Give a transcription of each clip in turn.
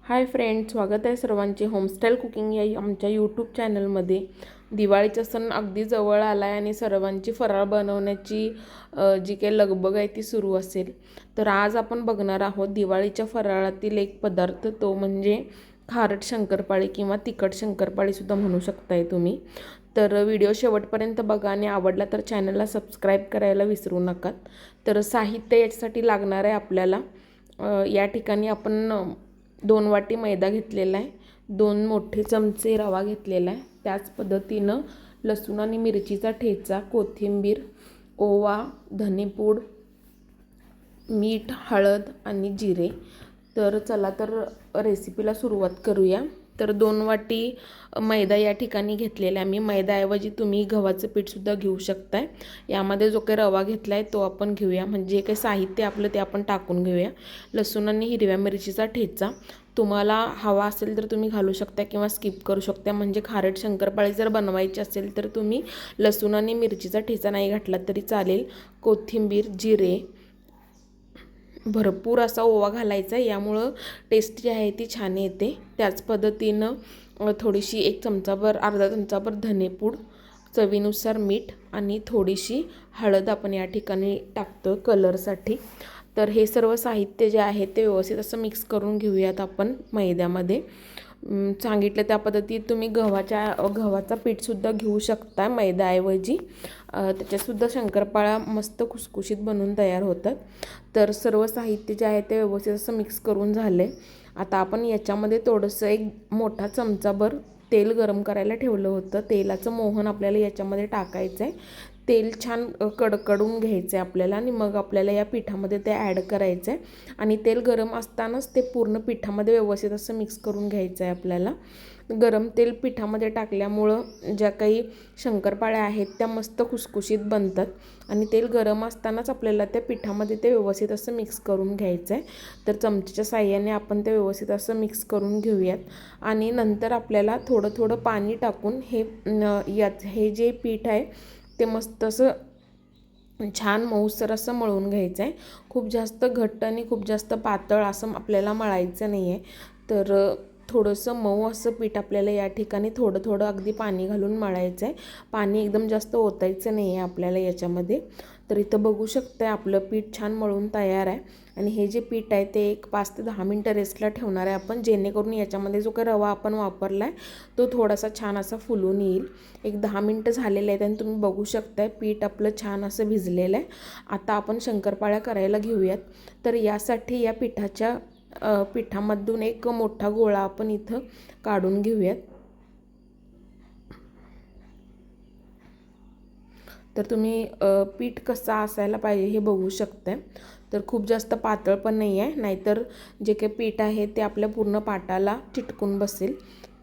Hi friends, स्वागत आहे सर्वांचे होमस्टाईल कुकिंग या आमच्या यूट्यूब चॅनलमध्ये। दिवाळीचा सण अगदी जवळ आला आहे आणि सर्वांची फराळ बनवण्याची जी काही लगबग आहे ती सुरू असेल। तर आज आपण बघणार आहोत दिवाळीच्या फराळातील एक पदार्थ, तो म्हणजे खारट शंकरपाळी किंवा तिखट शंकरपाळी सुद्धा म्हणू शकताय तुम्ही। तर व्हिडिओ शेवटपर्यंत बघा आणि आवडला तर चॅनलला सबस्क्राईब करायला विसरू नका। तर साहित्य याच्यासाठी लागणार आहे आपल्याला, या ठिकाणी आपण 2 वाटी मैदा घेतलेला आहे, 2 मोठे चमचे रवा घेतलेला आहे, त्याच पद्धतीनं लसूण आणि मिरचीचा ठेचा, कोथिंबीर, ओवा, धनेपूड, मीठ, हळद आणि जिरे। तर चला तर रेसिपीला सुरुवात करूया। तर 2 वाटी मैदा या ठिकाणी घेतलेला आहे मी। मैद्याऐवजी तुम्ही गव्हाचं पीठसुद्धा घेऊ शकताय। यामध्ये जो काही रवा घेतला आहे तो आपण घेऊया, म्हणजे काही साहित्य आपलं ते आपण टाकून घेऊया। लसूण आणि हिरव्या मिरचीचा ठेचा तुम्हाला हवा असेल तर तुम्ही घालू शकता किंवा स्किप करू शकता। म्हणजे खारट शंकरपाळी जर बनवायची असेल तर तुम्ही लसूण आणि मिरचीचा ठेचा नाही घातला तरी चालेल। कोथिंबीर, जिरे, भरपूर असा ओवा घालायचा, यामुळं टेस्ट जी आहे ती छान येते। त्याच पद्धतीनं थोडीशी 1 चमचाभर, अर्धा चमचाभर धनेपूड, चवीनुसार मीठ आणि थोडीशी हळद आपण या ठिकाणी टाकतो कलरसाठी। तर हे सर्व साहित्य जे आहे ते व्यवस्थित असं मिक्स करून घेऊयात आपण मैद्यामध्ये। सांगितलं त्या पद्धतीत तुम्ही गव्हाचा पीठसुद्धा घेऊ शकता मैद्याऐवजी, त्याच्यासुद्धा शंकरपाळ्या मस्त खुसखुशीत बनवून तयार होतात। तर सर्व साहित्य जे आहे ते व्यवस्थित असं मिक्स करून झाले। आता आपण याच्यामध्ये थोडंसं 1 मोठा चमचाभर तेल गरम करायला ठेवलं होतं, तेलाचं मोहन आपल्याला याच्यामध्ये टाकायचं आहे। तेल छान कडकडून घ्यायचं आहे आपल्याला आणि मग आपल्याला या पिठामध्ये ते ॲड करायचं आहे आणि तेल गरम असतानाच ते पूर्ण पिठामध्ये व्यवस्थित असं मिक्स करून घ्यायचं आहे आपल्याला। गरम तेल पिठामध्ये टाकल्यामुळं ज्या काही शंकरपाळ्या आहेत त्या मस्त खुसखुशीत बनतात आणि तेल गरम असतानाच आपल्याला त्या पिठामध्ये ते व्यवस्थित असं मिक्स करून घ्यायचं आहे। तर चमच्याच्या साहाय्याने आपण ते व्यवस्थित असं मिक्स करून घेऊयात आणि नंतर आपल्याला थोडं थोडं पाणी टाकून हे जे पीठ आहे ते मस्त असं छान मऊसर असं मळून घ्यायचं आहे। खूप जास्त घट्ट आणि खूप जास्त पातळ असं आपल्याला मळायचं नाही आहे। तर थोडंसं मऊ असं पीठ आपल्याला या ठिकाणी थोडं थोडं अगदी पाणी घालून मळायचं आहे। पाणी एकदम जास्त ओतायचं नाही आहे आपल्याला याच्यामध्ये। तर इथं बघू शकता आपलं पीठ छान मळून तयार आहे आणि हे जे पीठ आहे ते 5 ते 10 मिनटं रेस्टला ठेवणार आहे आपण, जेणेकरून याच्यामध्ये जो काही रवा आपण वापरला आहे तो थोडासा छान असा फुलून येईल। 10 मिनटं झालेले आहेत आणि तुम्ही बघू शकताय पीठ आपलं छान असं भिजलेलं आहे। आता आपण शंकरपाळ्या करायला घेऊयात। तर यासाठी या पिठामधून एक मोठा गोळा आपण इथं काढून घेऊयात। तर तुम्ही पीठ कसं असायला पाहिजे हे बघू शकताय। तर खूप जास्त पातळ पण नाही आहे, नाहीतर जे काही पीठ आहे ते आपल्या पूर्ण पाटाला चिटकून बसेल।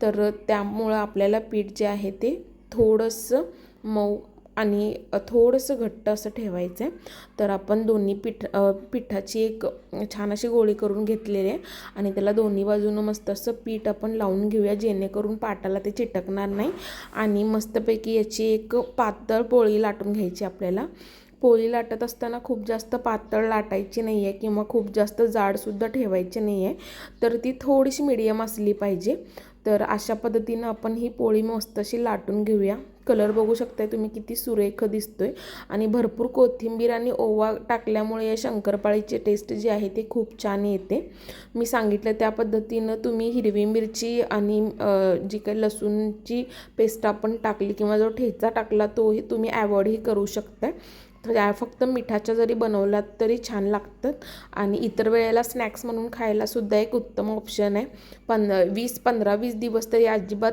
तर त्यामुळं आपल्याला पीठ जे आहे ते थोडंसं मऊ आणि थोडंसं घट्ट असं ठेवायचं आहे। तर आपण दोन्ही पिठाची एक छान अशी गोळी करून घेतलेली आहे आणि त्याला दोन्ही बाजूनं मस्त असं पीठ आपण लावून घेऊया, जेणेकरून पाटाला ते चिटकणार नाही आणि मस्तपैकी याची एक पातळ पोळी लाटून घ्यायची आपल्याला। पोळी लाटत असताना खूप जास्त पातळ लाटायची नाही आहे किंवा खूप जास्त जाडसुद्धा ठेवायची नाही आहे, तर ती थोडीशी मीडियम असली पाहिजे। तर अशा पद्धतीनं आपण ही पोळी मस्त अशी लाटून घेऊया। कलर बघू शकताय तुम्ही किती सुरेख दिसतोय आणि भरपूर कोथिंबीर आणि ओवा टाकल्यामुळे या शंकरपाळीची टेस्ट जी आहे ती खूप छान येते। मी सांगितलं त्या पद्धतीनं तुम्ही हिरवी मिरची आणि जी काही लसूणची पेस्ट आपण टाकली किंवा जो ठेचा टाकला तोही तुम्ही ॲवॉइडही करू शकताय। तर फक्त मिठाच्या जरी बनवलात तरी छान लागतात आणि इतर वेळेला स्नॅक्स म्हणून खायलासुद्धा एक उत्तम ऑप्शन आहे। 15-20 दिवस तरी अजिबात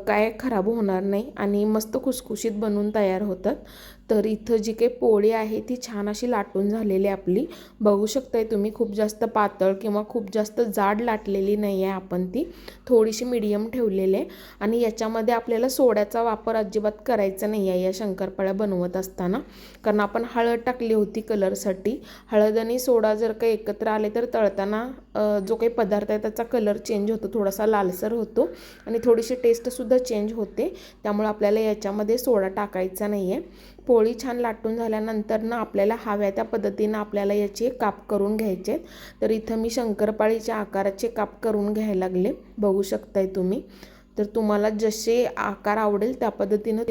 काय खराब होणार नाही आणि मस्त खुसखुशीत बनून तयार होतात। तर इथं जी काही पोळी आहे ती छान अशी लाटून झालेली आपली बघू शकताय तुम्ही। खूप जास्त पातळ किंवा खूप जास्त जाड लाटलेली नाही आहे आपण, ती थोडीशी मीडियम ठेवलेली आहे आणि याच्यामध्ये आपल्याला सोड्याचा वापर अजिबात करायचा नाही आहे या शंकरपाळ्या बनवत असताना, कारण आपण हळद टाकली होती कलरसाठी। हळद आणि सोडा जर काही एकत्र आले तर तळताना जो काही पदार्थ आहे त्याचा कलर चेंज होतो, थोडासा लालसर होतो आणि थोडीशी टेस्टसुद्धा चेंज होते। त्यामुळे आपल्याला याच्यामध्ये सोडा टाकायचा नाही आहे। पोळी छान लाटून झाल्यानंतर ना आपल्याला हव्या त्या पद्धतीनं आपल्याला याचे काप करून घ्यायचे. तर इथं मी शंकरपाळीच्या आकाराचे काप करून घ्यायला लागले, बघू शकताय तुम्ही. तर तुम्हाला जसे आकार आवडेल त्या पद्धतीनं